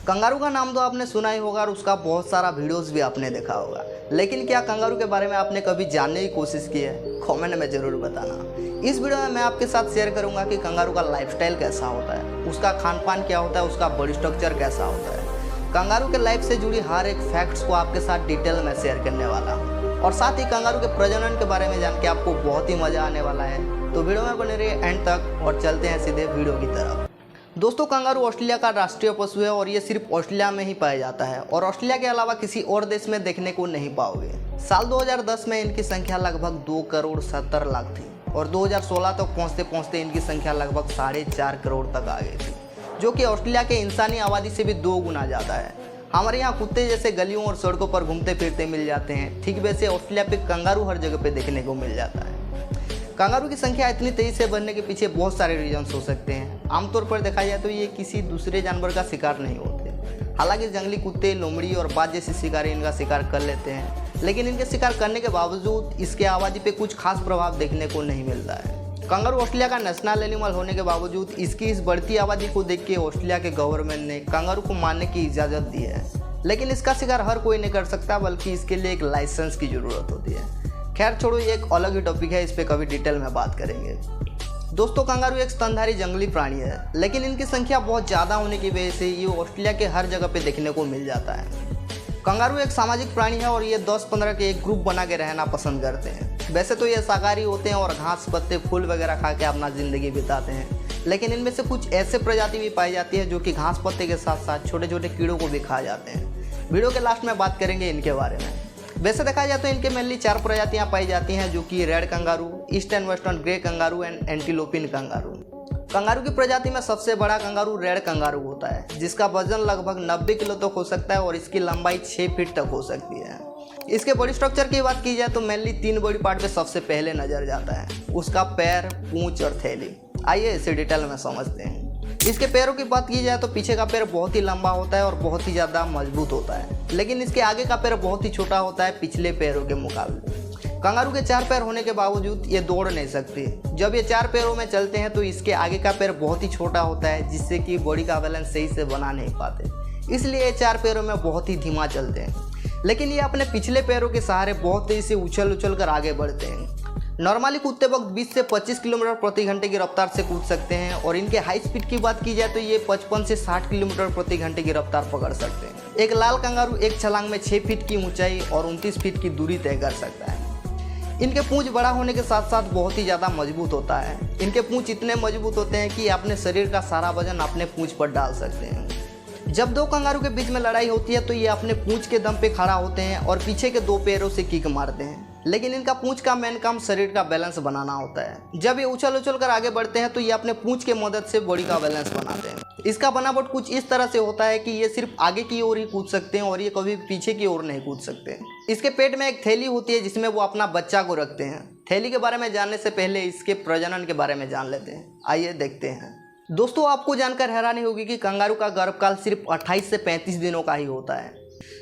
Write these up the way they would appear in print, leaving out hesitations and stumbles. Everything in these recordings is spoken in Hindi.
कंगारू का नाम तो आपने सुना ही होगा और उसका बहुत सारा वीडियोस भी आपने देखा होगा, लेकिन क्या कंगारू के बारे में आपने कभी जानने की कोशिश की है? कमेंट में ज़रूर बताना। इस वीडियो में मैं आपके साथ शेयर करूंगा कि कंगारू का लाइफस्टाइल कैसा होता है, उसका खान पान क्या होता है, उसका बॉडी स्ट्रक्चर कैसा होता है। कंगारू के लाइफ से जुड़ी हर एक फैक्ट्स को आपके साथ डिटेल में शेयर करने वाला हूँ और साथ ही कंगारू के प्रजनन के बारे में जान के आपको बहुत ही मज़ा आने वाला है। तो वीडियो में बने रहिए एंड तक और चलते हैं सीधे वीडियो की तरफ। दोस्तों, कंगारू ऑस्ट्रेलिया का राष्ट्रीय पशु है और ये सिर्फ ऑस्ट्रेलिया में ही पाया जाता है और ऑस्ट्रेलिया के अलावा किसी और देश में देखने को नहीं पाओगे। साल 2010 में इनकी संख्या लगभग 2,70,00,000 थी और 2016 तक पहुंचते पहुंचते इनकी संख्या लगभग 4.5 करोड़ तक आ गई थी, जो कि ऑस्ट्रेलिया के इंसानी आबादी से भी 2 गुना ज़्यादा है। हमारे यहाँ कुत्ते जैसे गलियों और सड़कों पर घूमते फिरते मिल जाते हैं, ठीक वैसे ऑस्ट्रेलिया पे कंगारू हर जगह पे देखने को मिल जाता है। कंगारू की संख्या इतनी तेज़ी से बढ़ने के पीछे बहुत सारे रीजन्स हो सकते हैं। आमतौर पर देखा जाए तो ये किसी दूसरे जानवर का शिकार नहीं होते। हालांकि जंगली कुत्ते, लोमड़ी और बाज जैसे शिकारी इनका शिकार कर लेते हैं, लेकिन इनके शिकार करने के बावजूद इसके आबादी पे कुछ खास प्रभाव देखने को नहीं मिलता है। कंगारू ऑस्ट्रेलिया का नेशनल एनिमल होने के बावजूद इसकी इस बढ़ती आबादी को देख के ऑस्ट्रेलिया के गवर्नमेंट ने कंगारू को मारने की इजाज़त दी है, लेकिन इसका शिकार हर कोई नहीं कर सकता, बल्कि इसके लिए एक लाइसेंस की ज़रूरत होती है। खैर छोड़ो, ये एक अलग ही टॉपिक है, इस पे कभी डिटेल में बात करेंगे। दोस्तों, कंगारू एक स्तनधारी जंगली प्राणी है, लेकिन इनकी संख्या बहुत ज़्यादा होने की वजह से ये ऑस्ट्रेलिया के हर जगह पे देखने को मिल जाता है। कंगारू एक सामाजिक प्राणी है और ये 10-15 के एक ग्रुप बना के रहना पसंद करते हैं। वैसे तो ये शाकाहारी होते हैं और घास पत्ते फूल वगैरह खा के अपना ज़िंदगी बिताते हैं, लेकिन इनमें से कुछ ऐसे प्रजाति भी पाई जाती है जो कि घास पत्ते के साथ साथ छोटे छोटे कीड़ों को भी खा जाते हैं। वीडियो के लास्ट में बात करेंगे इनके बारे में। वैसे देखा जाए तो इनके मेनली 4 प्रजातियां पाई जाती हैं, जो कि red kangaroo, east and western grey kangaroo and antilopine kangaroo. Kangaroo की प्रजाति में सबसे बड़ा कंगारू रेड कंगारू होता है, जिसका वजन लगभग 90 किलो तक हो सकता है और इसकी लंबाई 6 फीट तक हो सकती है। इसके बॉडी स्ट्रक्चर की बात की जाए तो मेनली 3 बॉडी पार्ट पे सबसे पहले नजर जाता है, उसका पैर, पूंछ और थैली। आइए इसे डिटेल में समझते हैं। इसके पैरों की बात की जाए तो पीछे का पैर बहुत ही लंबा होता है और बहुत ही ज़्यादा मजबूत होता है, लेकिन इसके आगे का पैर बहुत ही छोटा होता है पिछले पैरों के मुकाबले। कंगारू के 4 पैर होने के बावजूद ये दौड़ नहीं सकती। जब ये 4 पैरों में चलते हैं तो इसके आगे का पैर बहुत ही छोटा होता है, जिससे कि बॉडी का बैलेंस सही से बना नहीं पाते, इसलिए ये 4 पैरों में बहुत ही धीमा चलते हैं। लेकिन ये अपने पिछले पैरों के सहारे बहुत तेज़ी से उछल कर आगे बढ़ते हैं। नॉर्मली कुत्ते वक्त 20 से 25 किलोमीटर प्रति घंटे की रफ्तार से कूद सकते हैं और इनके हाई स्पीड की बात की जाए तो ये 55 से 60 किलोमीटर प्रति घंटे की रफ्तार पकड़ सकते हैं। एक लाल कंगारू एक छलांग में 6 फीट की ऊंचाई और 29 फीट की दूरी तय कर सकता है। इनके पूंछ बड़ा होने के साथ साथ बहुत ही ज़्यादा मजबूत होता है। इनके पूंछ इतने मजबूत होते हैं कि अपने शरीर का सारा वजन अपने पूंछ पर डाल सकते हैं। जब 2 कंगारू के बीच में लड़ाई होती है तो ये अपने पूंछ के दम पे खड़ा होते हैं और पीछे के 2 पैरों से किक मारते हैं, लेकिन इनका पूंछ का मेन काम शरीर का बैलेंस बनाना होता है। जब ये उछल कर आगे बढ़ते हैं तो ये अपने पूंछ के मदद से बॉडी का बैलेंस बनाते हैं। इसका बनावट कुछ इस तरह से होता है कि ये सिर्फ आगे की ओर ही कूद सकते हैं और ये कभी पीछे की ओर नहीं कूद सकते। इसके पेट में एक थैली होती है जिसमें वो अपना बच्चा को रखते हैं। थैली के बारे में जानने से पहले इसके प्रजनन के बारे में जान लेते हैं। आइए देखते हैं। दोस्तों, आपको जानकर हैरानी होगी कि कंगारू का गर्भकाल सिर्फ 28 से 35 दिनों का ही होता है।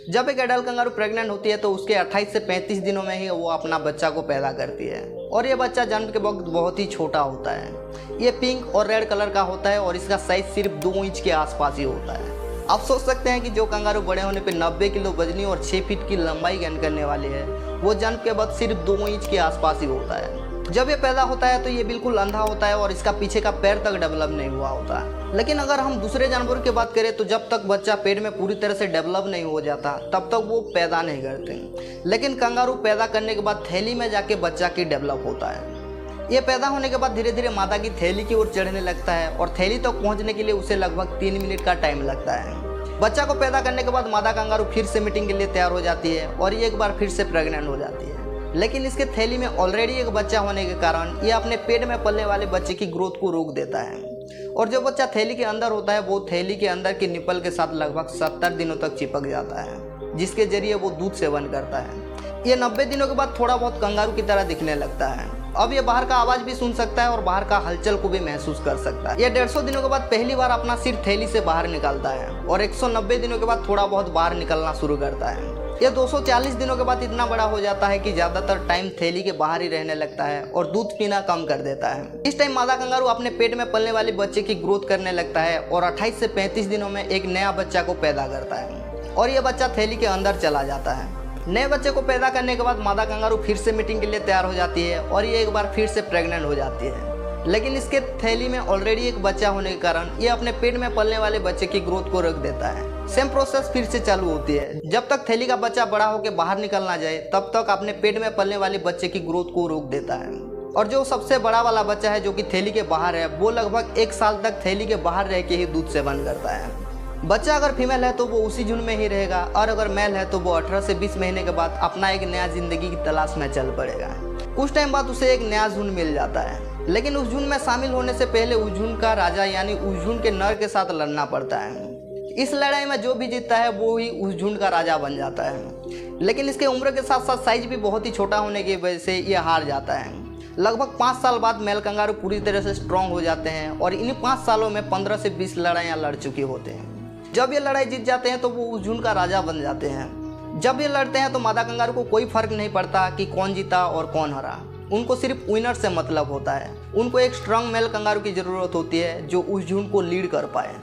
जब एक एडल्ट कंगारू प्रेग्नेंट होती है तो उसके 28 से 35 दिनों में ही वो अपना बच्चा को पैदा करती है और ये बच्चा जन्म के वक्त बहुत ही छोटा होता है। ये पिंक और रेड कलर का होता है और इसका साइज सिर्फ 2 इंच के आसपास ही होता है। आप सोच सकते हैं कि जो कंगारू बड़े होने पे 90 किलो वजनी और 6 फीट की लंबाई गेन करने वाली है, वो जन्म के वक्त सिर्फ 2 इंच के आसपास ही होता है। जब ये पैदा होता है तो ये बिल्कुल अंधा होता है और इसका पीछे का पैर तक डेवलप नहीं हुआ होता है। लेकिन अगर हम दूसरे जानवरों की बात करें तो जब तक बच्चा पेट में पूरी तरह से डेवलप नहीं हो जाता तब तक वो पैदा नहीं करते, लेकिन कंगारू पैदा करने के बाद थैली में जाके बच्चा की डेवलप होता है। ये पैदा होने के बाद धीरे धीरे मादा की थैली की ओर चढ़ने लगता है और थैली तक पहुँचने के लिए उसे लगभग 3 मिनट का टाइम लगता है। बच्चा को पैदा करने के बाद मादा कंगारू फिर से मीटिंग के लिए तैयार हो जाती है और ये एक बार फिर से प्रेग्नेंट हो जाती है, लेकिन इसके थैली में ऑलरेडी एक बच्चा होने के कारण ये अपने पेट में पलने वाले बच्चे की ग्रोथ को रोक देता है और जो बच्चा थैली के अंदर होता है वो थैली के अंदर की निपल के साथ लगभग 70 दिनों तक चिपक जाता है, जिसके जरिए वो दूध सेवन करता है। ये 90 दिनों के बाद थोड़ा बहुत कंगारू की तरह दिखने लगता है। अब ये बाहर का आवाज़ भी सुन सकता है और बाहर का हलचल को भी महसूस कर सकता है। ये 150 दिनों के बाद पहली बार अपना सिर थैली से बाहर निकालता है और 190 दिनों के बाद थोड़ा बहुत बाहर निकलना शुरू करता है। यह 240 दिनों के बाद इतना बड़ा हो जाता है कि ज़्यादातर टाइम थैली के बाहर ही रहने लगता है और दूध पीना कम कर देता है। इस टाइम मादा कंगारू अपने पेट में पलने वाले बच्चे की ग्रोथ करने लगता है और 28 से 35 दिनों में एक नया बच्चा को पैदा करता है और यह बच्चा थैली के अंदर चला जाता है। नए बच्चे को पैदा करने के बाद मादा कंगारू फिर से मीटिंग के लिए तैयार हो जाती है और ये एक बार फिर से प्रेग्नेंट हो जाती है। लेकिन इसके थैली में ऑलरेडी एक बच्चा होने के कारण ये अपने पेट में पलने वाले बच्चे की ग्रोथ को रोक देता है। सेम प्रोसेस फिर से चालू होती है। जब तक थैली का बच्चा बड़ा होकर बाहर निकल ना जाए तब तक अपने पेट में पलने वाले बच्चे की ग्रोथ को रोक देता है। और जो सबसे बड़ा वाला बच्चा है जो कि थैली के बाहर है, वो लगभग 1 साल तक थैली के बाहर रह के ही दूध सेवन करता है। बच्चा अगर फीमेल है तो वो उसी झुंड में ही रहेगा और अगर मेल है तो वो 18 से 20 महीने के बाद अपना एक नया जिंदगी की तलाश में चल पड़ेगा। कुछ टाइम बाद उसे एक नया झुंड मिल जाता है, लेकिन उस झुंड में शामिल होने से पहले उस झुंड का राजा यानी उस झुंड के नर के साथ लड़ना पड़ता है। इस लड़ाई में जो भी जीतता है वो ही उस झुंड का राजा बन जाता है। लेकिन इसके उम्र के साथ साथ साइज भी बहुत ही छोटा होने की वजह से ये हार जाता है। लगभग 5 साल बाद मेल कंगारू पूरी तरह से स्ट्रांग हो जाते हैं और इन 5 सालों में 15 से 20 लड़ाइयाँ लड़ चुके होते हैं। जब ये लड़ाई जीत जाते हैं तो वो उस झुंड का राजा बन जाते हैं। जब ये लड़ते हैं तो मादा कंगारू को कोई फर्क नहीं पड़ता कि कौन जीता और कौन हरा। उनको सिर्फ विनर से मतलब होता है। उनको एक स्ट्रांग मेल कंगारू की ज़रूरत होती है जो उस झुंड को लीड कर पाए।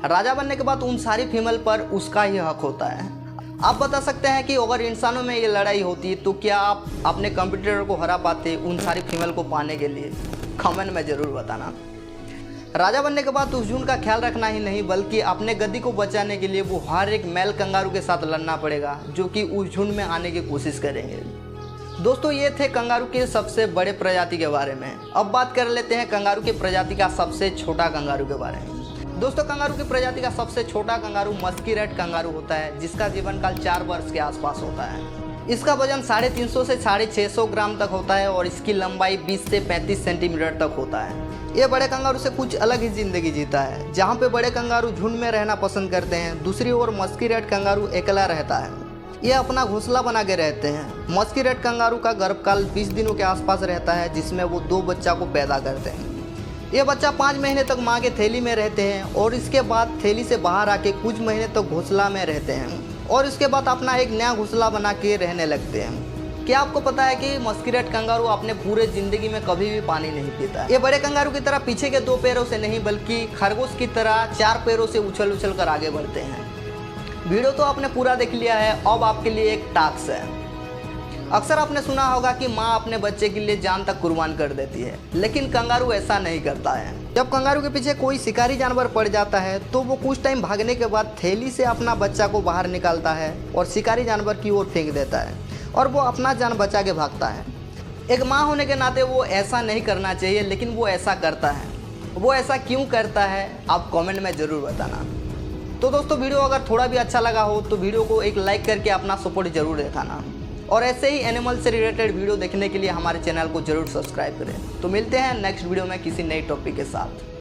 राजा बनने के बाद उन सारी फीमेल पर उसका ही हक होता है। आप बता सकते हैं कि अगर इंसानों में ये लड़ाई होती तो क्या आप अपने कंप्यूटर को हरा पाते उन सारी फीमेल को पाने के लिए? कमेंट में ज़रूर बताना। राजा बनने के बाद उस झुंड का ख्याल रखना ही नहीं बल्कि अपने गद्दी को बचाने के लिए वो हर एक मेल कंगारू के साथ लड़ना पड़ेगा जो कि उस झुंड में आने की कोशिश करेंगे। दोस्तों, ये थे कंगारू के सबसे बड़े प्रजाति के बारे में। अब बात कर लेते हैं कंगारू की प्रजाति का सबसे छोटा कंगारू के बारे में। दोस्तों, कंगारू की प्रजाति का सबसे छोटा कंगारू मस्की रेट कंगारू होता है जिसका जीवन काल 4 वर्ष के आसपास होता है। इसका वजन 350 से 650 ग्राम तक होता है और इसकी लंबाई 20 से 35 सेंटीमीटर तक होता है। ये बड़े कंगारू से कुछ अलग ही जिंदगी जीता है। जहाँ पे बड़े कंगारू झुंड में रहना पसंद करते हैं, दूसरी ओर मस्की रेट कंगारू अकेला रहता है। ये अपना घोंसला बना के रहते हैं। मस्की रेट कंगारू का गर्भकाल 20 दिनों के आसपास रहता है जिसमें वो 2 बच्चा को पैदा करते हैं। ये बच्चा 5 महीने तक माँ के थैली में रहते हैं और इसके बाद थैली से बाहर आके कुछ महीने तक घोंसला में रहते हैं और इसके बाद अपना एक नया घोंसला बना के रहने लगते हैं। क्या आपको पता है कि मस्की रेट कंगारू अपने पूरे जिंदगी में कभी भी पानी नहीं पीता? ये बड़े कंगारू की तरह पीछे के 2 पैरों से नहीं बल्कि खरगोश की तरह 4 पैरों से उछल उछल कर आगे बढ़ते हैं। वीडियो तो आपने पूरा देख लिया है। अब आपके लिए एक टास्क है। अक्सर आपने सुना होगा कि माँ अपने बच्चे के लिए जान तक कुर्बान कर देती है, लेकिन कंगारू ऐसा नहीं करता है। जब कंगारू के पीछे कोई शिकारी जानवर पड़ जाता है तो वो कुछ टाइम भागने के बाद थैली से अपना बच्चा को बाहर निकालता है और शिकारी जानवर की ओर फेंक देता है और वो अपना जान बचा के भागता है। एक माँ होने के नाते वो ऐसा नहीं करना चाहिए, लेकिन वो ऐसा करता है। वो ऐसा क्यों करता है आप कमेंट में ज़रूर बताना। तो दोस्तों, वीडियो अगर थोड़ा भी अच्छा लगा हो तो वीडियो को एक लाइक करके अपना सपोर्ट जरूर दिखाना और ऐसे ही एनिमल से रिलेटेड वीडियो देखने के लिए हमारे चैनल को जरूर सब्सक्राइब करें। तो मिलते हैं नेक्स्ट वीडियो में किसी नई टॉपिक के साथ।